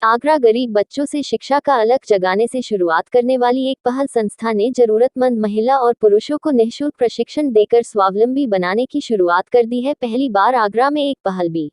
आगरा गरीब बच्चों से शिक्षा का अलग जगाने से शुरुआत करने वाली एक पहल संस्था ने जरूरतमंद महिला और पुरुषों को निःशुल्क प्रशिक्षण देकर स्वावलंबी बनाने की शुरुआत कर दी है। पहली बार आगरा में एक पहल B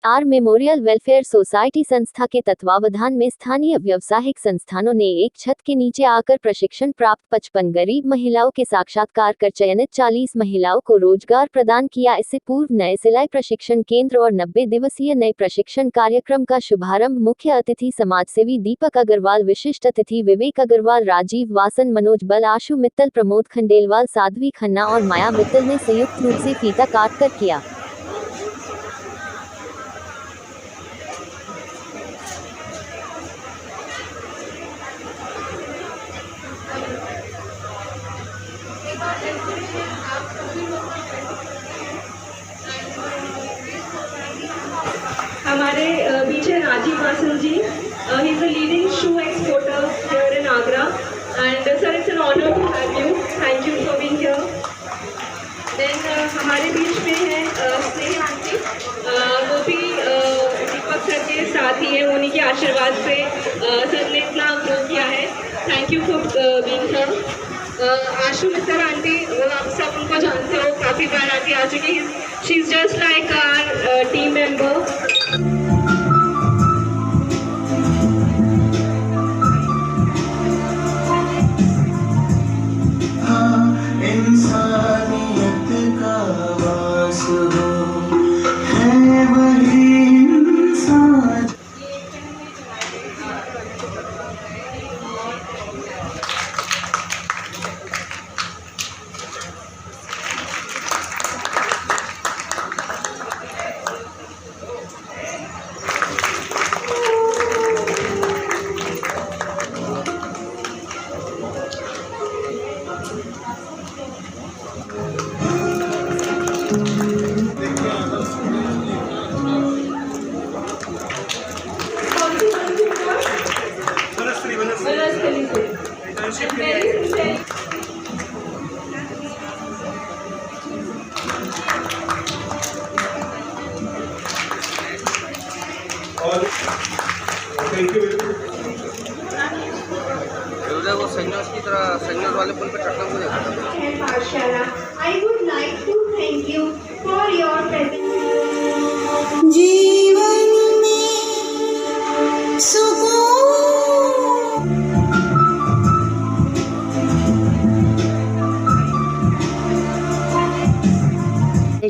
R memorial welfare society संस्था के तत्वावधान में स्थानीय व्यावसायिक संस्थानों ने एक छत के नीचे आकर प्रशिक्षण प्राप्त 55 गरीब महिलाओं के साक्षात्कार कर चयनित 40 महिलाओं को रोजगार प्रदान किया। इससे पूर्व नए सिलाई प्रशिक्षण केंद्र और 90 दिवसीय नए प्रशिक्षण कार्यक्रम का शुभारंभ मुख्य अतिथि समाजसेवी दीपक अग्रवाल, विशिष्ट अतिथि विवेक अग्रवाल, राजीव वासन, मनोज बल, आशु मित्तल, प्रमोद खंडेलवाल, साध्वी खन्ना और माया मित्तल ने संयुक्त रूप से फीता काट कर किया। हमारे बीच है राजीव वासन जी. He is a leading shoe exporter here in Agra, and sir, it's an honor to have you. Thank you for being here. Then हमारे बीच में है स्नेह आंटी, वो भी दीपक सर के साथ ही है, उन्हीं के आशीर्वाद से सर ने इतना ग्रो किया है. Thank you for being here. Ashu Mittal aunty, आप सब उनको जानते हो, काफ़ी बार आंटी आ चुकी है. She is just like our team member. वो संन्यास की तरह संन्यास वाले पुल पे चढ़ना मुझे I would like to thank you for your presence. जीवन में सुकून.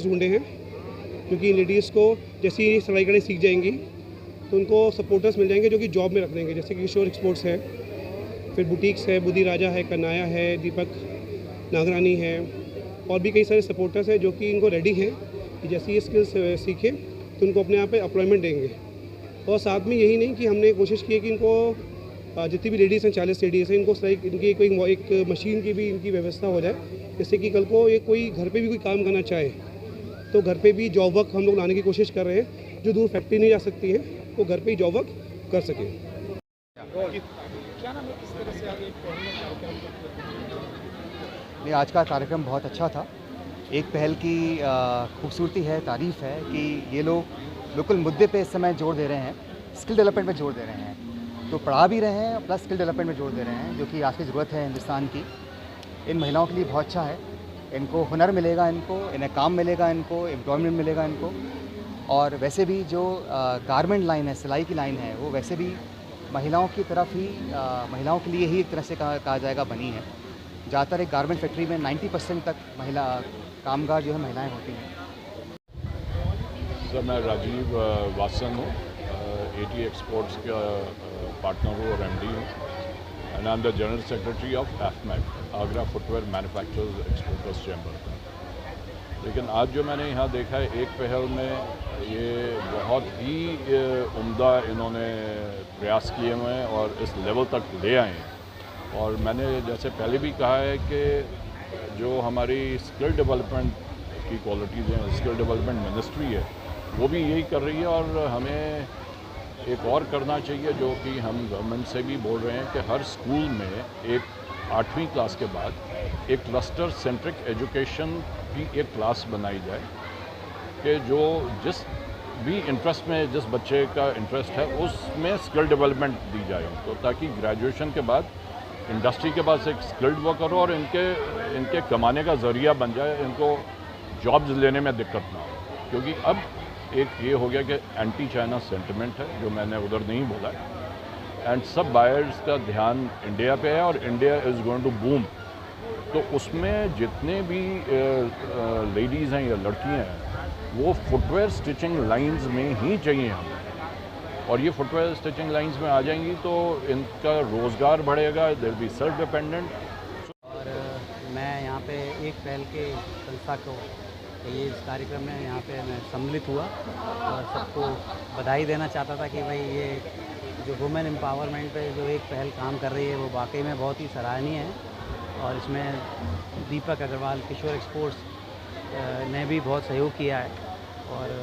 ढूंढे हैं क्योंकि लेडीज़ को जैसे ही सिलाई करनी सीख जाएंगी तो उनको सपोर्टर्स मिल जाएंगे जो कि जॉब में रख देंगे, जैसे कि किशोर एक्सपोर्ट्स है, फिर बुटीक्स है, बुद्धि राजा है, कन्नाया है, दीपक नागरानी है, और भी कई सारे सपोर्टर्स हैं जो कि इनको रेडी हैं कि जैसे ये स्किल्स सीखें तो उनको अपने आप पे एम्प्लॉयमेंट देंगे. और साथ में यही नहीं कि हमने कोशिश की है कि इनको जितनी भी लेडीज़ हैं, 40 लेडीज़ हैं, इनको सिलाई इनकी कोई एक मशीन की भी इनकी व्यवस्था हो जाए, जिससे कि कल को ये कोई घर पर भी कोई काम करना चाहे तो घर पे भी जॉब वर्क हम लोग लाने की कोशिश कर रहे हैं. जो दूर फैक्ट्री नहीं जा सकती है वो घर पे ही जॉब वर्क कर सके. आज का कार्यक्रम बहुत अच्छा था. एक पहल की खूबसूरती है, तारीफ़ है कि ये लोग बिल्कुल मुद्दे पे इस समय जोर दे रहे हैं, स्किल डेवलपमेंट में जोर दे रहे हैं. तो पढ़ा भी रहे हैं प्लस स्किल डेवलपमेंट में जोर दे रहे हैं, जो कि आज की ज़रूरत है हिंदुस्तान की. इन महिलाओं के लिए बहुत अच्छा है. इनको हुनर मिलेगा, इन्हें काम मिलेगा, इनको एम्प्लॉयमेंट मिलेगा इनको. और वैसे भी जो गारमेंट लाइन है, सिलाई की लाइन है, वो वैसे भी महिलाओं की तरफ ही महिलाओं के लिए ही एक तरह से कहा जाएगा बनी है. ज़्यादातर एक गारमेंट फैक्ट्री में 90% तक महिला कामगार जो है महिलाएं होती हैं. सर, मैं राजीव वासन हूँ, AT एक्सपोर्ट्स का पार्टनर हूँ और MD हूँ, and I am the general secretary of AFMET, Agra footwear manufacturers exporters chamber. लेकिन आज जो मैंने यहाँ देखा है, एक पहल में ये बहुत ही उम्दा इन्होंने प्रयास किए हुए हैं और इस लेवल तक ले आए हैं. और मैंने जैसे पहले भी कहा है कि जो हमारी स्किल डेवलपमेंट की क्वालिटीज़ हैं, स्किल डेवलपमेंट मिनिस्ट्री है, वो भी यही कर रही है. और हमें एक और करना चाहिए, जो कि हम गवर्नमेंट से भी बोल रहे हैं कि हर स्कूल में एक 8वीं क्लास के बाद एक क्लस्टर सेंट्रिक एजुकेशन की एक क्लास बनाई जाए कि जो जिस भी इंटरेस्ट में, जिस बच्चे का इंटरेस्ट है उसमें स्किल डेवलपमेंट दी जाए तो, ताकि ग्रेजुएशन के बाद इंडस्ट्री के पास एक स्किल्ड वर्कर हो और इनके कमाने का ज़रिया बन जाए, इनको जॉब्स लेने में दिक्कत ना हो। क्योंकि अब एक ये हो गया कि एंटी चाइना सेंटिमेंट है, जो मैंने उधर नहीं बोला है, एंड सब बायर्स का ध्यान इंडिया पे है और India is going to boom. तो उसमें जितने भी लेडीज़ हैं या लड़कियां हैं, वो फुटवेयर स्टिचिंग लाइंस में ही चाहिए हमें, और ये फुटवेयर स्टिचिंग लाइंस में आ जाएंगी तो इनका रोज़गार बढ़ेगा, they will be self dependent. और मैं यहाँ पे एक पहल के संस्था को ये इस कार्यक्रम में यहाँ पे मैं सम्मिलित हुआ और सबको बधाई देना चाहता था कि भाई ये जो वुमेन एम्पावरमेंट पे जो एक पहल काम कर रही है वो वाकई में बहुत ही सराहनीय है। और इसमें दीपक अग्रवाल किशोर एक्सपोर्ट्स ने भी बहुत सहयोग किया है और